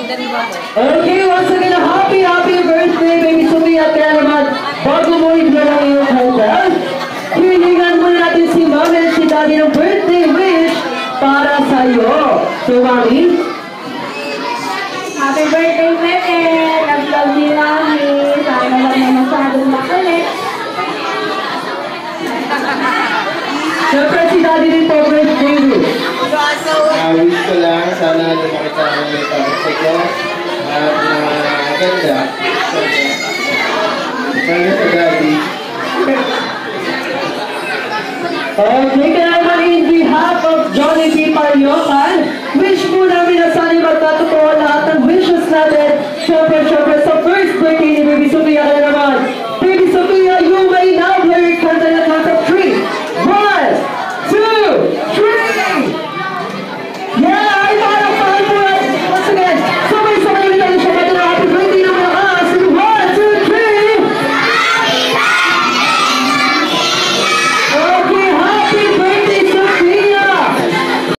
Okay, once again, a happy birthday, baby Sophia. Kaya naman, bago mo i-blow ang iyong hotel, hilingan muna natin si Mami at si Daddy ng birthday wish para sa'yo. So, Mami? Happy birthday, Pepe! Love ni Mami. Sana lang na masyadong makulit. Siyempre, si Daddy din po, birthday wish. Wish ko lang, sana lumaki sa akin may pagkakas ko at maganda. Sana sa Daddy. Okay, kaya naman in behalf of Johnny B. Pariocan, wish mo namin na sana magkatotoo lahat ng wishes natin. Siyempre, sa first birthday ni Baby Sophia, kaya naman,